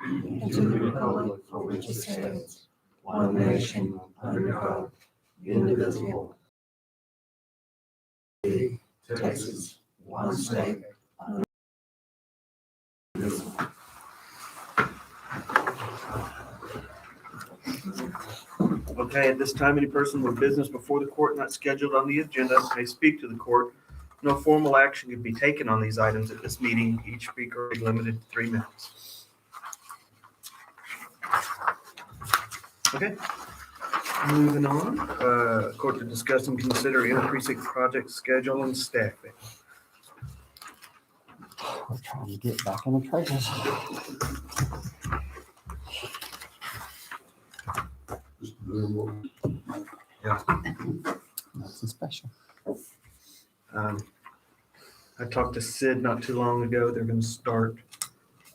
and to the republic for which it stands, one nation, under God, indivisible. Texas, one state, indivisible. Okay, at this time, any person with business before the court not scheduled on the agenda may speak to the court. No formal action can be taken on these items at this meeting. Each speaker is limited to 3 minutes. Okay, moving on. Court to discuss and consider increasing project schedule and staffing. We're trying to get back on the trails. Just doing what Nothing special. I talked to Sid not too long ago. They're going to start,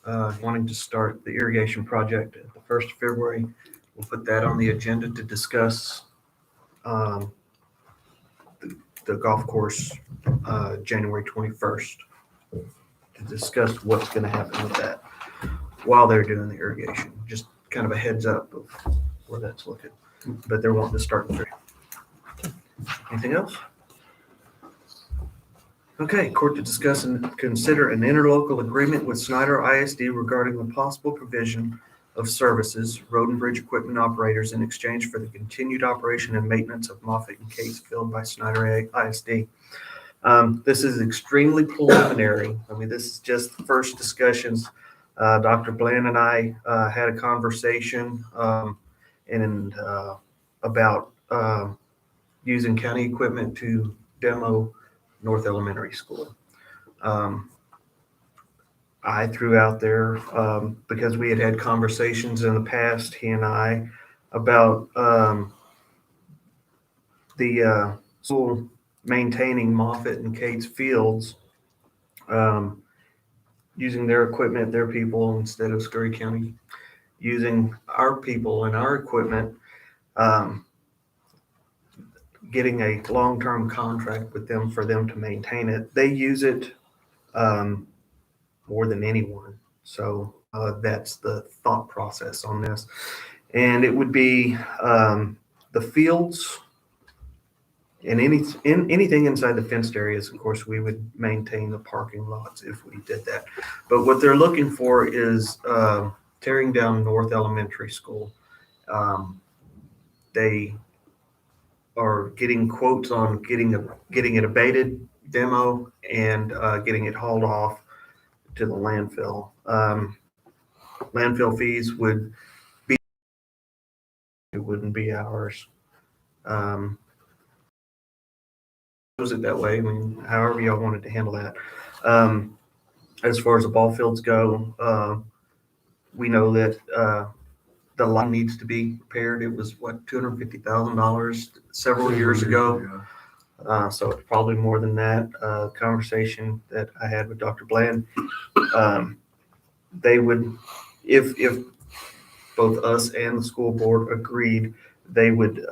wanting to start the irrigation project at the 1st of February. We'll put that on the agenda to discuss the golf course January 21st, to discuss what's going to happen with that while they're doing the irrigation. Just kind of a heads up of where that's looking. But they're wanting to start in 3. Anything else? Okay, court to discuss and consider an interlocal agreement with Snyder ISD regarding the possible provision of services, road and bridge equipment operators in exchange for the continued operation and maintenance of Moffett and Case Field by Snyder ISD. This is extremely preliminary. I mean, this is just the first discussions. Dr. Bland and I had a conversation about using county equipment to demo North Elementary School. I threw out there, because we had conversations in the past, he and I, about the school maintaining Moffett and Cates fields, using their equipment, their people, instead of Scurry County using our people and our equipment, getting a long-term contract with them for them to maintain it. They use it more than anyone. So that's the thought process on this. And it would be the fields and anything inside the fenced areas. Of course, we would maintain the parking lots if we did that. But what they're looking for is tearing down North Elementary School. They are getting quotes on getting it abated, demo, and getting it hauled off to the landfill. Landfill fees would be, it wouldn't be ours. Was it that way? I mean, however y'all wanted to handle that. As far as the ball fields go, we know that the line needs to be repaired. It was what, $250,000 several years ago. So it's probably more than that. Conversation that I had with Dr. Bland, they would, if both us and the school board agreed, they would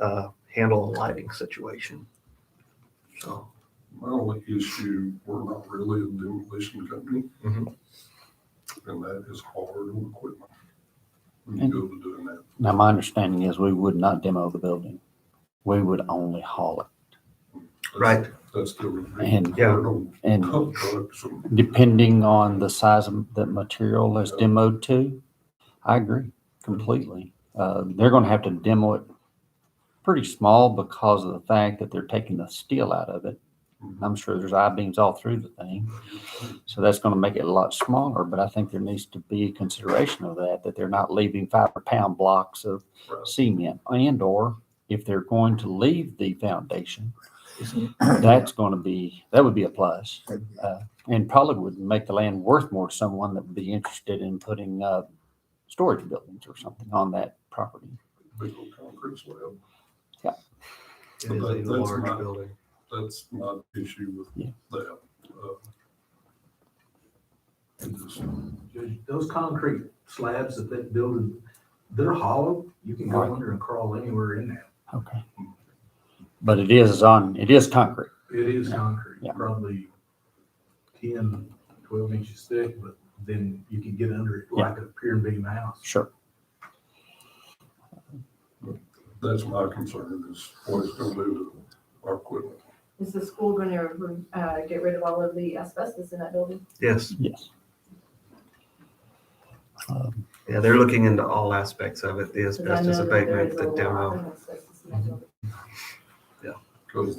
handle a lighting situation. So my only issue, we're not really a demolition company, mm-hmm. and that is hard on equipment when you go to doing that. Now, my understanding is we would not demo the building. We would only haul it. Right. That's still And, yeah. And dump trucks and depending on the size of the material that's demoed to, I agree completely. They're going to have to demo it pretty small because of the fact that they're taking the steel out of it. I'm sure there's I-beams all through the thing. So that's going to make it a lot smaller, but I think there needs to be a consideration of that they're not leaving 500-pound blocks of cement, and or if they're going to leave the foundation, that would be a plus. And probably would make the land worth more to someone that would be interested in putting storage buildings or something on that property. big old concrete slab. It is a large building. That's my issue with that. Those concrete slabs that they build, they're hollow. You can go under and crawl anywhere in there. Okay. But it is concrete. It is concrete, Yeah. probably 10, 12 inches thick, but then you can get under it like a pier and beam house. Sure. That's my concern, is what it's gonna do to our equipment. Is the school going to get rid of all of the asbestos in that building? Yes. Yes. Yeah, they're looking into all aspects of it, the 'Cause I know asbestos that there abatement, is the a lot demo. of asbestos in that building. Cause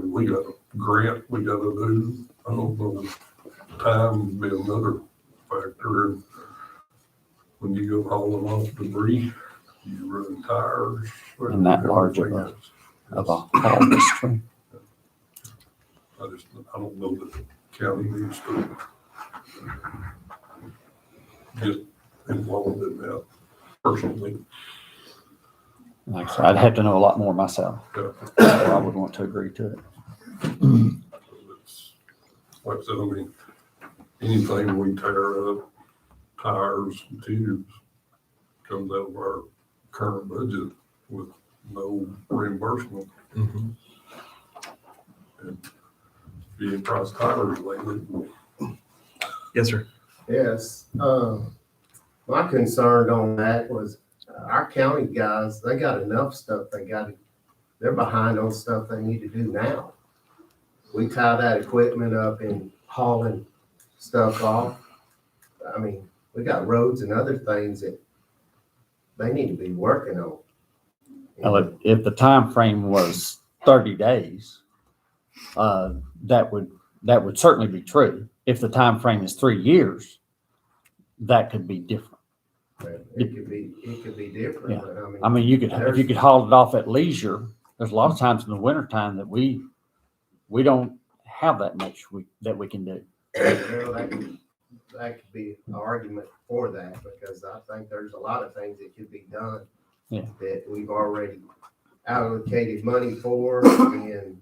we got a grant we gotta do. I don't know, time would be another factor. When you go hauling off debris, you run tires. And that large of a haul is true. I don't know that the county needs to get involved in that personally. Like I said, I'd have to know a lot more myself. Yeah. Or I would want to agree to it. It's, like I said, I mean, anything we tear up, tires and tubes, comes out of our current budget with no reimbursement. Mhm. And being price tires lately, Yes, sir. Yes, my concern on that was our county guys, they got enough stuff they're behind on stuff they need to do now. We tie that equipment up and hauling stuff off. I mean, we got roads and other things that they need to be working on. Well, if the time frame was 30 days, that would certainly be true. If the time frame is 3 years, that could be different. It could be different, Yeah. but I mean, if you could haul it off at leisure, there's a lot of times in the wintertime that we don't have that much that we can do. well, that could be an argument for that, because I think there's a lot of things that could be done. Yeah. That we've already allocated money for, and,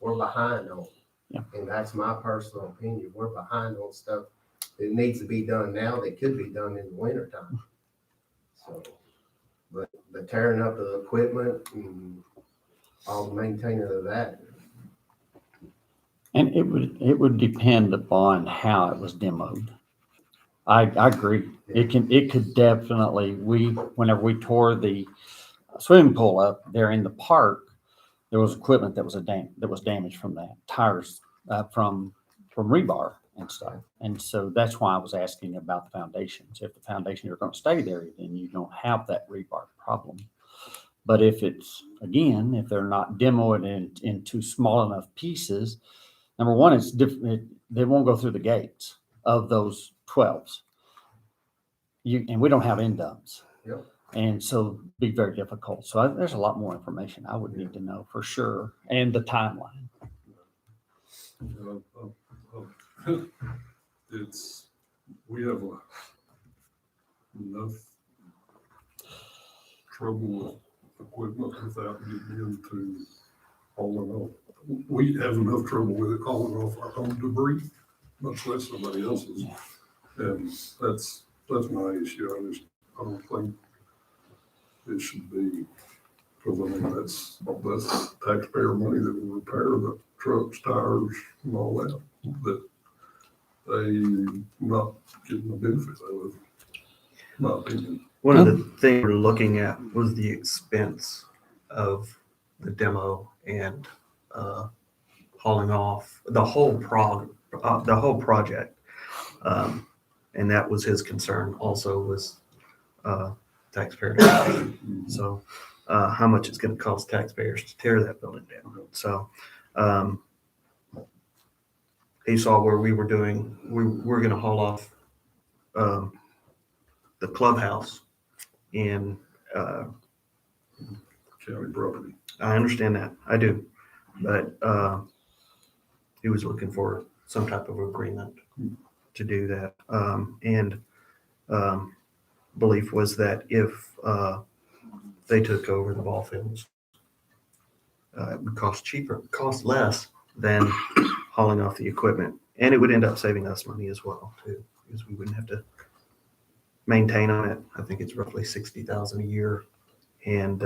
we're behind on. Yeah. And that's my personal opinion. We're behind on stuff that needs to be done now that could be done in the wintertime. So, but the tearing up of the equipment and all the maintaining of that, And it would depend upon how it was demoed. I agree. It could definitely, whenever we tore the swimming pool up there in the park, there was equipment that was damaged from that, tires, from rebar and stuff. And so that's why I was asking about the foundations. If the foundations are going to stay there, then you don't have that rebar problem. But if they're not demoing it into small enough pieces, number one, it's different. They won't go through the gates of those 12s. And we don't have end dumps. Yep. And so it'd be very difficult. So there's a lot more information I would need to know for sure. And the timeline. we have enough trouble with equipment without getting into hauling off. We have enough trouble with it hauling off our own debris, much less somebody else's. Yeah. And that's my issue. I don't think it should be, because I mean, that's taxpayer money that will repair the trucks, tires, and all that they not getting the benefit of, in my opinion. One of the things we're looking at was the expense of the demo and hauling off the whole project. And that was his concern also, was taxpayer dollars. So how much it's going to cost taxpayers to tear that building down. So he saw where we were doing, we're going to haul off the clubhouse in County property. I understand that, I do, but he was looking for some type of agreement to do that. And belief was that if they took over the ball fields, it would cost less than hauling off the equipment, and it would end up saving us money as well too, because we wouldn't have to maintain on it. I think it's roughly $60,000 a year, and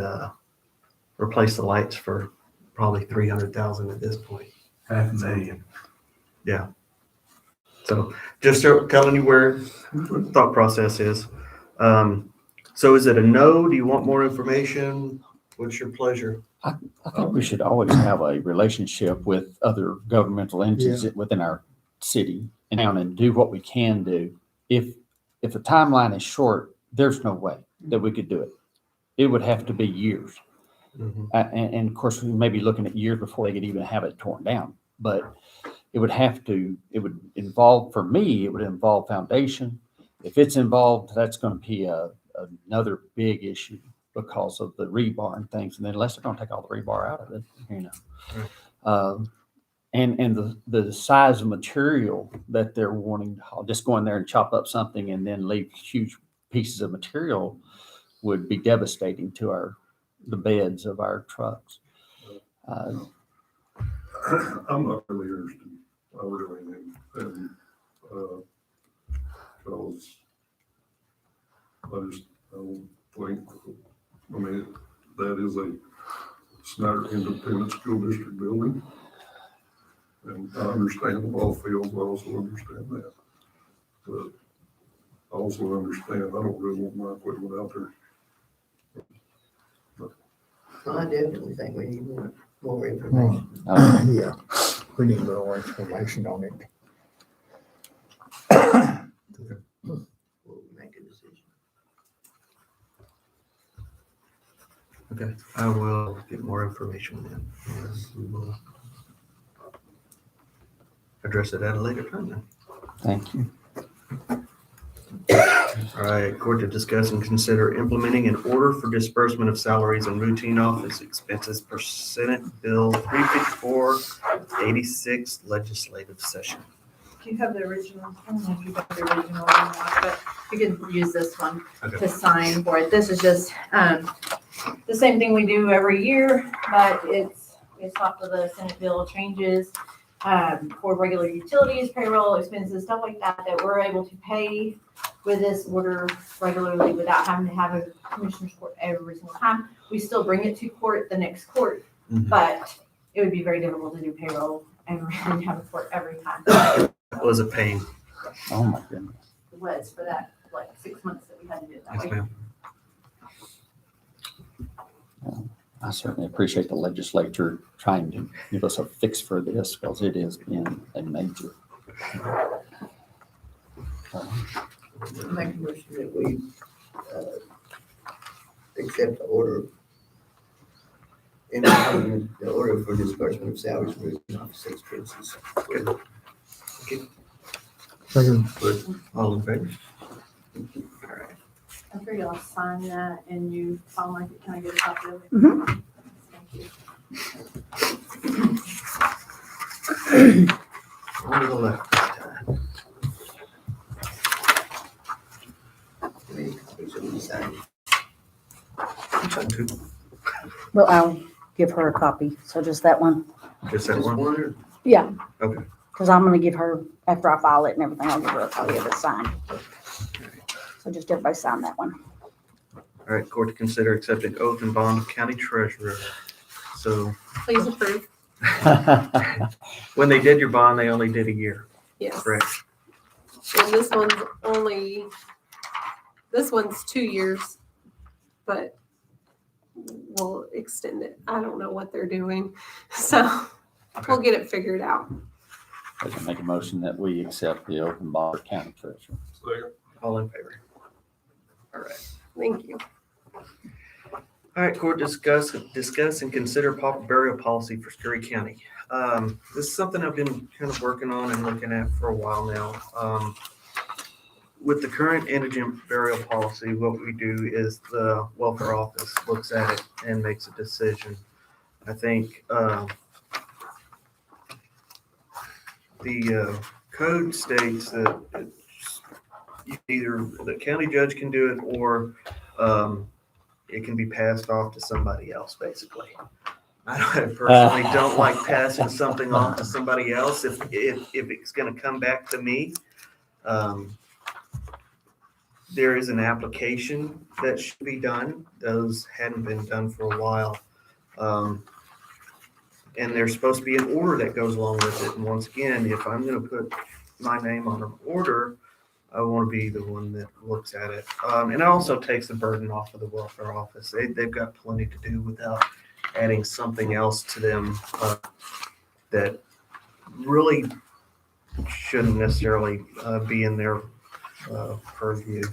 replace the lights for probably $300,000 at this point. 500,000. So just telling you where the thought process is. So is it a no? Do you want more information? What's your pleasure? I think we should always have a relationship with other governmental entities within our city and town and do what we can do. If the timeline is short, there's no way that we could do it. It would have to be years. And of course, we may be looking at years before they could even have it torn down. But it would involve, for me, it would involve foundation. If it's involved, that's going to be another big issue because of the rebar and things. And then unless they're going to take all the rebar out of it, and the size of material that they're wanting, just go in there and chop up something and then leave huge pieces of material would be devastating to the beds of our trucks. I'm not really interested. I really am. And, because I just don't think, I mean, that is a Snyder Independent School District building. And I understand the ball fields, I also understand that. But I also understand, I don't really want my equipment out there. I definitely think we need more information. Yeah, we need more information on it. We'll make a decision. Okay, I will get more information then. And we will address it at a later time then. Thank you. All right, court to discuss and consider implementing an order for disbursement of salaries and routine office expenses per Senate Bill 354-86 legislative session. Do you have the original? I don't know if you got the original or not, but you can use this one Okay. to sign for it. This is just, the same thing we do every year, but it's off of the Senate bill changes, for regular utilities, payroll, expenses, stuff like that, that we're able to pay with this order regularly without having to have a commissioner's court every single time. We still bring it to court, the next court, Mhm. but it would be very difficult to do payroll and really have a court every time. That was a pain. Oh, my goodness. It was for that, like 6 months that we had to do it that Yes, way. ma'am. I certainly appreciate the legislature trying to give us a fix for this because it has been a major. Make a motion that we, accept the order. And the order for disbursement of salaries for routine office expenses. Second. All in favor? All right. I'm sure y'all sign that and you follow like it. Can I get a copy of it? Thank you. On to the left this time. Any copies of the sign? Sign two. Well, I'll give her a copy. So just that one. Just that Just one? one or? Yeah. Okay. Because I'm going to give her, after I file it and everything, I'll give her a copy of it signed. So just everybody sign that one. All right, court to consider accepting oath and bond of county treasurer. So Please approve. when they did your bond, they only did a year, Yes. correct? And this one's 2 years, but we'll extend it. I don't know what they're doing. So we'll get it figured out. I can make a motion that we accept the open bond for county treasurer. Second. All in favor? All right. Thank you. All right, court discuss and consider pauper burial policy for Scurry County. This is something I've been kind of working on and looking at for a while now. With the current indigent burial policy, what we do is the welfare office looks at it and makes a decision. I think the code states that either the county judge can do it or it can be passed off to somebody else, basically. I personally don't like passing something off to somebody else if it's going to come back to me. There is an application that should be done. Those hadn't been done for a while. and there's supposed to be an order that goes along with it. And once again, if I'm gonna put my name on an order, I want to be the one that looks at it. And it also takes the burden off of the welfare office. They've got plenty to do without adding something else to them that really shouldn't necessarily be in their purview.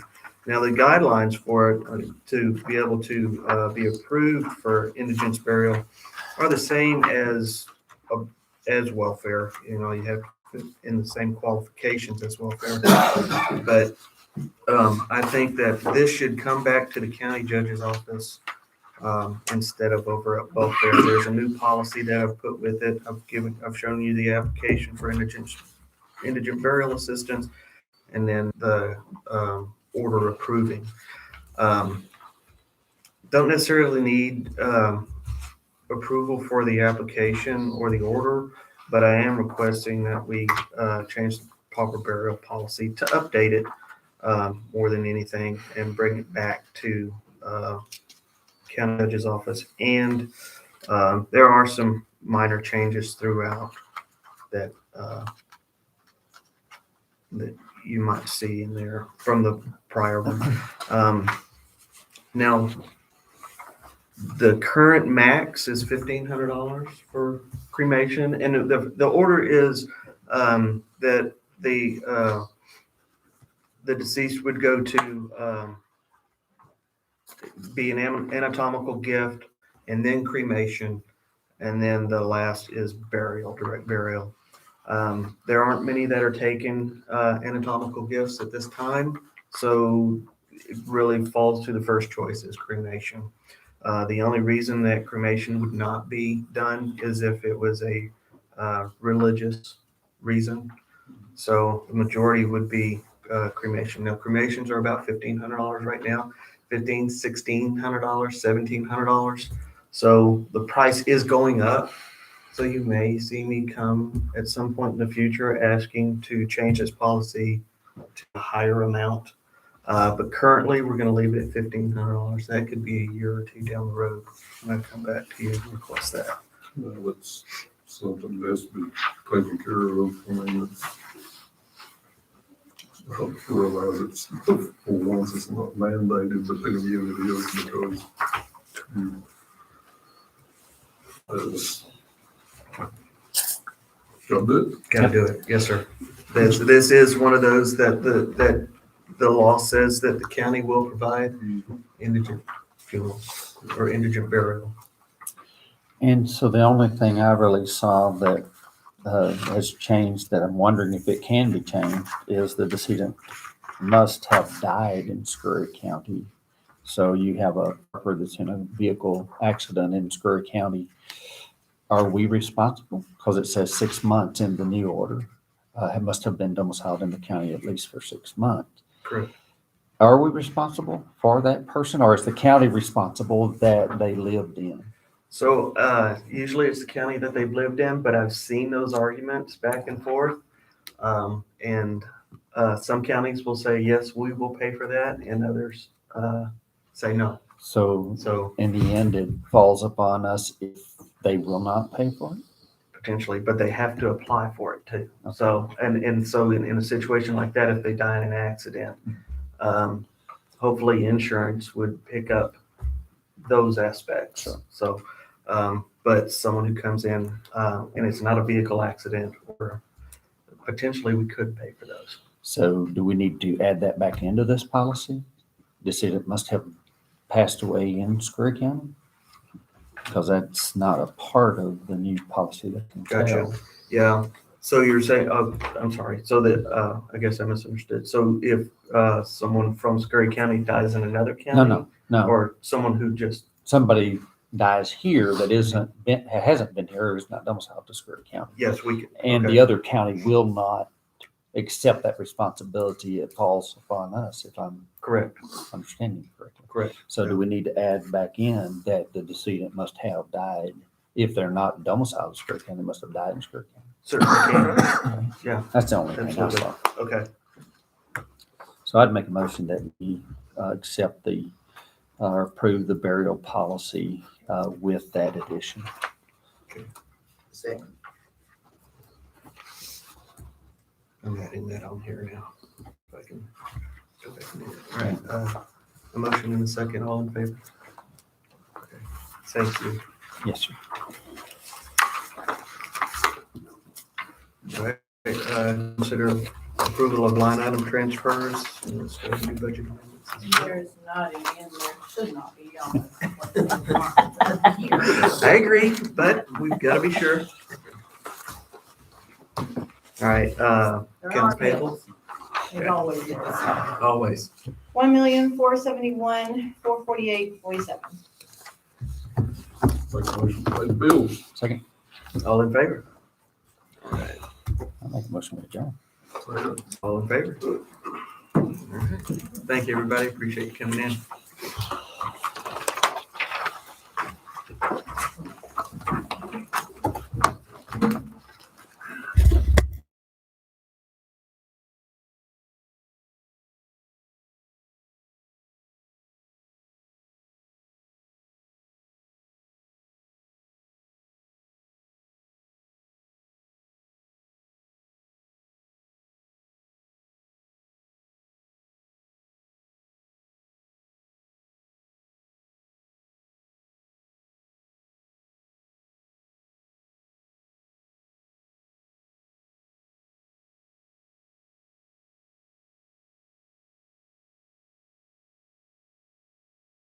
Now, the guidelines for it to be able to be approved for indigence burial are the same as welfare. You know, you have in the same qualifications as welfare. But I think that this should come back to the county judge's office instead of over at welfare. There's a new policy that I've put with it. I've shown you the application for indigent burial assistance, and then the order approving. Don't necessarily need approval for the application or the order, but I am requesting that we change the pauper burial policy to update it more than anything and bring it back to county judge's office. And there are some minor changes throughout that that you might see in there from the prior one. Now, the current max is $1,500 for cremation, and the order is that the deceased would go to be an anatomical gift, and then cremation, and then the last is burial, direct burial. There aren't many that are taking anatomical gifts at this time, so it really falls to the first choice is cremation. The only reason that cremation would not be done is if it was a religious reason. So the majority would be cremation. Now, cremations are about $1,500 right now, $1,600, $1,700. So the price is going up. So you may see me come at some point in the future asking to change this policy to a higher amount. But currently, we're going to leave it at $1,500. That could be a year or two down the road. I'll come back to you and request that. That's something that has to be taken care of. I mean, I realize it's, for once, it's not mandated, but then again, it is because got it. Got to do it. Yes, sir. This is one of those that the law says that the county will provide indigent funerals or indigent burial. And so the only thing I really saw that has changed, that I'm wondering if it can be changed, is the decedent must have died in Scurry County. So you have a worker that's in a vehicle accident in Scurry County. Are we responsible? Because it says 6 months in the new order. It must have been domiciled in the county at least for 6 months. Correct. Are we responsible for that person, or is the county responsible that they lived in? So usually it's the county that they've lived in, but I've seen those arguments back and forth. And some counties will say, yes, we will pay for that, and others say no. So in the end, it falls upon us if they will not pay for it? Potentially, but they have to apply for it too. So, and so in a situation like that, if they die in an accident, hopefully insurance would pick up those aspects. Sure. So, but someone who comes in and it's not a vehicle accident, or potentially we could pay for those. So do we need to add that back into this policy? Decedent must have passed away in Scurry County? Because that's not a part of the new policy that can Gotcha. tell. Yeah. So you're saying, oh, I'm sorry. So that, I guess I misunderstood. So if someone from Scurry County dies in another county? No. Or someone who just, Somebody dies here that hasn't been here, or is not domiciled to Scurry County. yes, we could. And okay. the other county will not accept that responsibility. It falls upon us, if I'm Correct. understanding correctly. Correct. So do we need to add back in that the decedent must have died, if they're not domiciled in Scurry County, they must have died in Scurry County? Certainly can. Yeah. That's the only thing I Absolutely. saw. Okay. So I'd make a motion that we accept approve the burial policy with that addition. Second. I'm adding that on here now. If I can go back and do it. All right, a motion and a second, all in favor? Okay. Thank you. Yes, sir. All right, consider approval of line item transfers. And let's go ahead and do budget amendments. There's not any in there, should not be on this. I agree, but we've got to be sure. All right, accounts payable, It always is. always. 1,471,448.47. Make a motion to pay the bills. Second, All in favor? I'll make a motion with adjourn. Second. All in favor? All right. Thank you, everybody. Appreciate you coming in.